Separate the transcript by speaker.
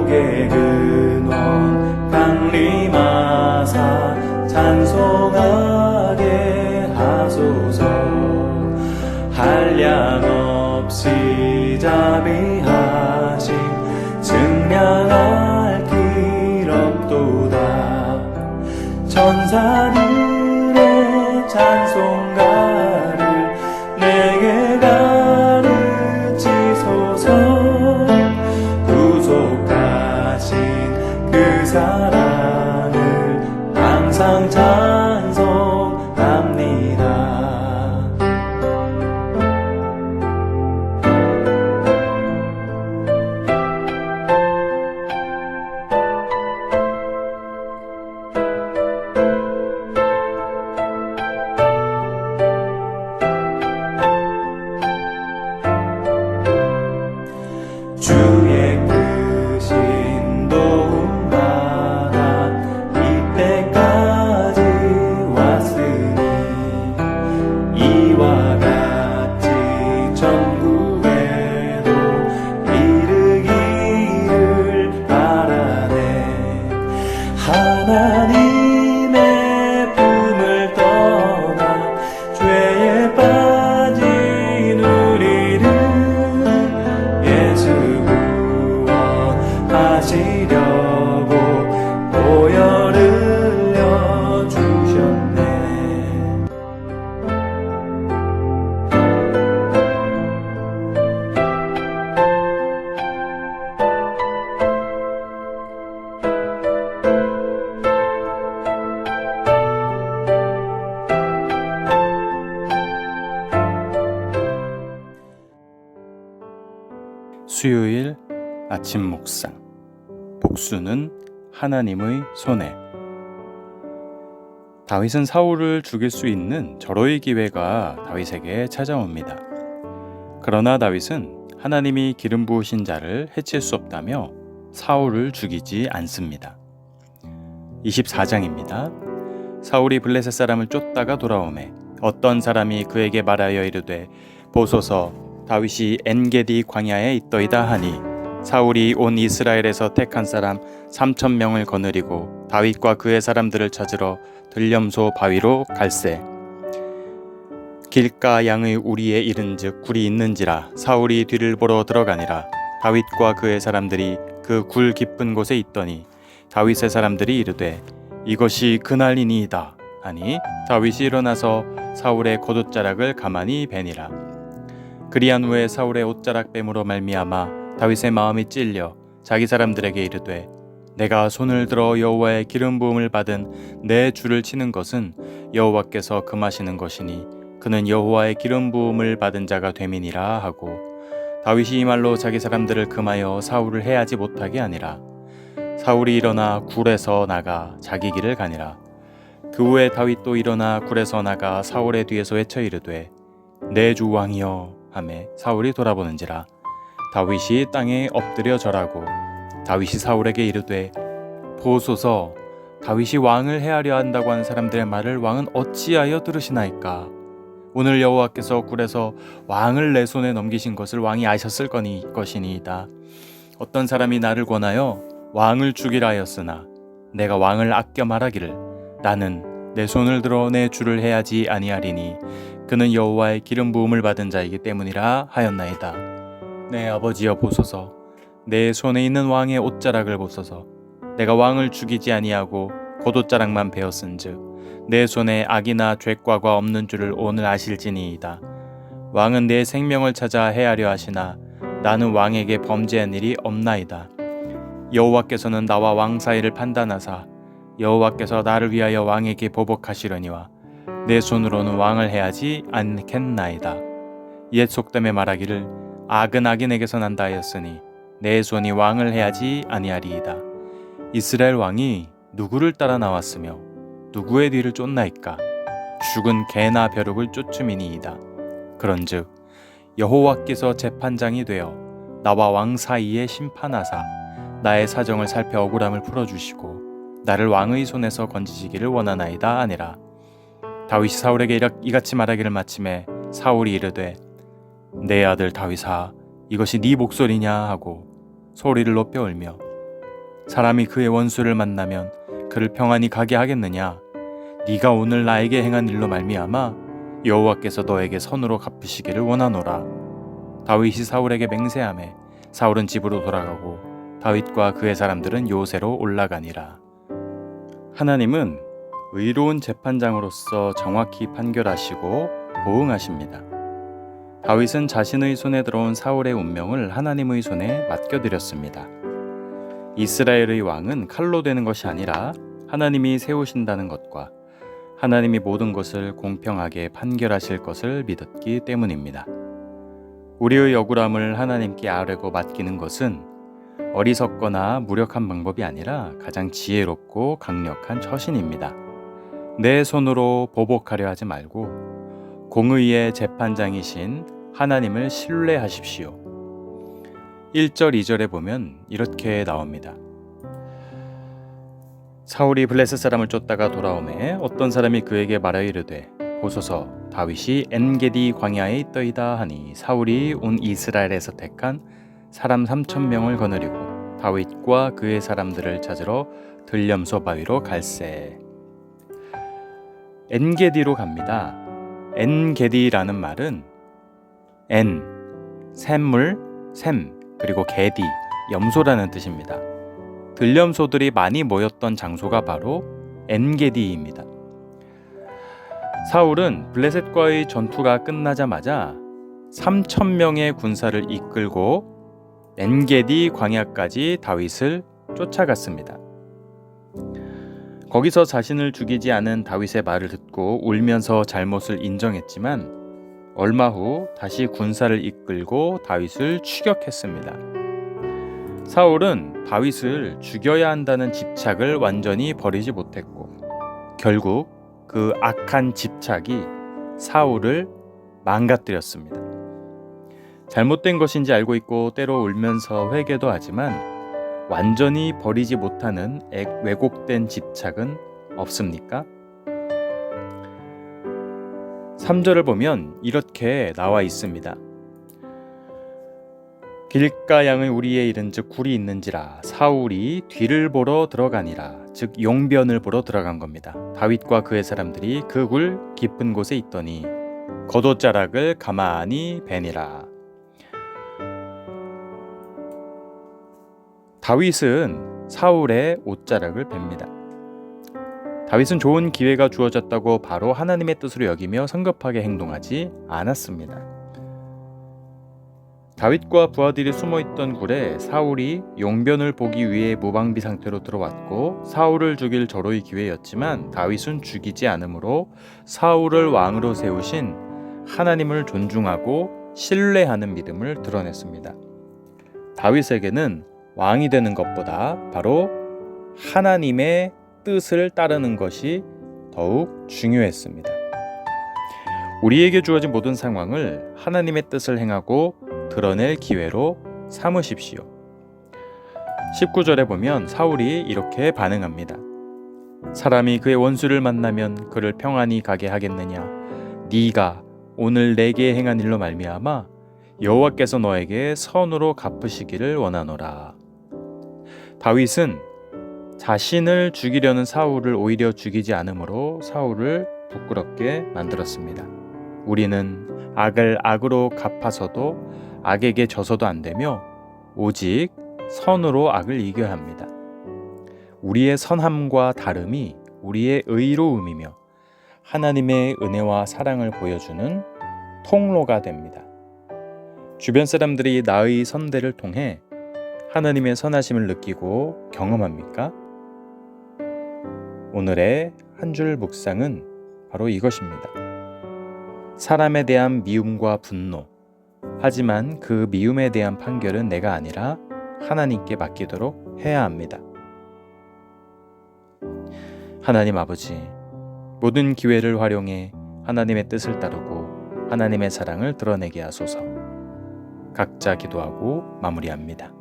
Speaker 1: 복의 근원 강림하사 찬송하게 하소서. 한량없이 자비하심 증량할 길 없도다. 천사들의 찬송가를 내게 가르치소서. 구속하신 그 사랑을 항상 찬송합니다. 주의 크신 도움 받아 이때까지 왔으니 이와 같이 천국에도 이르기를 바라네. 하나님의 품을 떠나 죄에 빠진 우리를 예수 구원하시려고 보혈 흘려주셨네.
Speaker 2: 수요일 아침 묵상. 복수는 하나님의 손에. 다윗은 사울을 죽일 수 있는 절호의 기회가 다윗에게 찾아옵니다. 그러나 다윗은 하나님이 기름 부으신 자를 해칠 수 없다며 사울을 죽이지 않습니다. 24장입니다. 사울이 블레셋 사람을 쫓다가 돌아오매 어떤 사람이 그에게 말하여 이르되 보소서 다윗이 엔게디 광야에 있더이다 하니 사울이 온 이스라엘에서 택한 사람 3,000명을 거느리고 다윗과 그의 사람들을 찾으러 들렴소 바위로 갈새. 길가 양의 우리에 이른즉 굴이 있는지라 사울이 뒤를 보러 들어가니라. 다윗과 그의 사람들이 그 굴 깊은 곳에 있더니 다윗의 사람들이 이르되 이것이 그날이니이다 하니 다윗이 일어나서 사울의 겉옷자락을 가만히 베니라. 그리한 후에 사울의 옷자락 뱀으로 말미암아 다윗의 마음이 찔려 자기 사람들에게 이르되 내가 손을 들어 여호와의 기름 부음을 받은 내 주를 치는 것은 여호와께서 금하시는 것이니 그는 여호와의 기름 부음을 받은 자가 됨이니라 하고 다윗이 이 말로 자기 사람들을 금하여 사울을 해하지 못하게 하니라. 사울이 일어나 굴에서 나가 자기 길을 가니라. 그 후에 다윗도 일어나 굴에서 나가 사울의 뒤에서 외쳐 이르되 내 주 왕이여 하매 사울이 돌아보는지라. 다윗이 땅에 엎드려 절하고 다윗이 사울에게 이르되 보소서 다윗이 왕을 해하려 한다고 하는 사람들의 말을 왕은 어찌하여 들으시나이까. 오늘 여호와께서 굴에서 왕을 내 손에 넘기신 것을 왕이 아셨을 것이니이다. 어떤 사람이 나를 권하여 왕을 죽이라 하였으나 내가 왕을 아껴 말하기를 나는 내 손을 들어 내 주를 해하지 아니하리니 그는 여호와의 기름 부음을 받은 자이기 때문이라 하였나이다. 내 아버지여 보소서 내 손에 있는 왕의 옷자락을 보소서. 내가 왕을 죽이지 아니하고 겉옷자락만 베었은즉 내 손에 악이나 죄과가 없는 줄을 오늘 아실지니이다. 왕은 내 생명을 찾아 해하려 하시나 나는 왕에게 범죄한 일이 없나이다. 여호와께서는 나와 왕 사이를 판단하사 여호와께서 나를 위하여 왕에게 보복하시려니와 내 손으로는 왕을 해하지 않겠나이다. 옛 속담에 말하기를 악은 악인에게서 난다 하였으니 내 손이 왕을 해하지 아니하리이다. 이스라엘 왕이 누구를 따라 나왔으며 누구의 뒤를 쫓나이까. 죽은 개나 벼룩을 쫓음이니이다. 그런즉 여호와께서 재판장이 되어 나와 왕 사이에 심판하사 나의 사정을 살펴 억울함을 풀어주시고 나를 왕의 손에서 건지시기를 원하나이다 하니라. 다윗이 사울에게 이같이 말하기를 마침에 사울이 이르되 내 아들 다윗아 이것이 네 목소리냐 하고 소리를 높여 울며 사람이 그의 원수를 만나면 그를 평안히 가게 하겠느냐? 네가 오늘 나에게 행한 일로 말미암아 여호와께서 너에게 선으로 갚으시기를 원하노라. 다윗이 사울에게 맹세하매 사울은 집으로 돌아가고 다윗과 그의 사람들은 요새로 올라가니라. 하나님은 의로운 재판장으로서 정확히 판결하시고 보응하십니다. 다윗은 자신의 손에 들어온 사울의 운명을 하나님의 손에 맡겨드렸습니다. 이스라엘의 왕은 칼로 되는 것이 아니라 하나님이 세우신다는 것과 하나님이 모든 것을 공평하게 판결하실 것을 믿었기 때문입니다. 우리의 억울함을 하나님께 아뢰고 맡기는 것은 어리석거나 무력한 방법이 아니라 가장 지혜롭고 강력한 처신입니다. 내 손으로 보복하려 하지 말고 공의의 재판장이신 하나님을 신뢰하십시오. 1절 2절에 보면 이렇게 나옵니다. 사울이 블레셋 사람을 쫓다가 돌아오매 어떤 사람이 그에게 말하여 이르되 보소서 다윗이 엔게디 광야에 있더이다 하니 사울이 온 이스라엘에서 택한 사람 3,000명을 거느리고 다윗과 그의 사람들을 찾으러 들렴소 바위로 갈새. 엔게디로 갑니다. 엔게디라는 말은 엔, 샘물, 샘, 그리고 게디, 염소라는 뜻입니다. 들렴소들이 많이 모였던 장소가 바로 엔게디입니다. 사울은 블레셋과의 전투가 끝나자마자 3,000명의 군사를 이끌고 엔게디 광야까지 다윗을 쫓아갔습니다. 거기서 자신을 죽이지 않은 다윗의 말을 듣고 울면서 잘못을 인정했지만 얼마 후 다시 군사를 이끌고 다윗을 추격했습니다. 사울은 다윗을 죽여야 한다는 집착을 완전히 버리지 못했고 결국 그 악한 집착이 사울을 망가뜨렸습니다. 잘못된 것인지 알고 있고 때로 울면서 회개도 하지만 완전히 버리지 못하는 왜곡된 집착은 없습니까? 3절을 보면 이렇게 나와 있습니다. 길가양의 우리에 이른즉 굴이 있는지라 사울이 뒤를 보러 들어가니라. 즉 용변을 보러 들어간 겁니다. 다윗과 그의 사람들이 그 굴 깊은 곳에 있더니 겉옷자락을 가만히 베니라. 다윗은 사울의 옷자락을 뱁니다. 다윗은 좋은 기회가 주어졌다고 바로 하나님의 뜻으로 여기며 성급하게 행동하지 않았습니다. 다윗과 부하들이 숨어있던 굴에 사울이 용변을 보기 위해 무방비 상태로 들어왔고 사울을 죽일 절호의 기회였지만 다윗은 죽이지 않으므로 사울을 왕으로 세우신 하나님을 존중하고 신뢰하는 믿음을 드러냈습니다. 다윗에게는 왕이 되는 것보다 바로 하나님의 뜻을 따르는 것이 더욱 중요했습니다. 우리에게 주어진 모든 상황을 하나님의 뜻을 행하고 드러낼 기회로 삼으십시오. 19절에 보면 사울이 이렇게 반응합니다. 사람이 그의 원수를 만나면 그를 평안히 가게 하겠느냐? 네가 오늘 내게 행한 일로 말미암아 여호와께서 너에게 선으로 갚으시기를 원하노라. 다윗은 자신을 죽이려는 사울을 오히려 죽이지 않으므로 사울을 부끄럽게 만들었습니다. 우리는 악을 악으로 갚아서도 악에게 져서도 안 되며 오직 선으로 악을 이겨야 합니다. 우리의 선함과 다름이 우리의 의로움이며 하나님의 은혜와 사랑을 보여주는 통로가 됩니다. 주변 사람들이 나의 선대를 통해 하나님의 선하심을 느끼고 경험합니까? 오늘의 한 줄 묵상은 바로 이것입니다. 사람에 대한 미움과 분노, 하지만 그 미움에 대한 판결은 내가 아니라 하나님께 맡기도록 해야 합니다. 하나님 아버지, 모든 기회를 활용해 하나님의 뜻을 따르고 하나님의 사랑을 드러내게 하소서. 각자 기도하고 마무리합니다.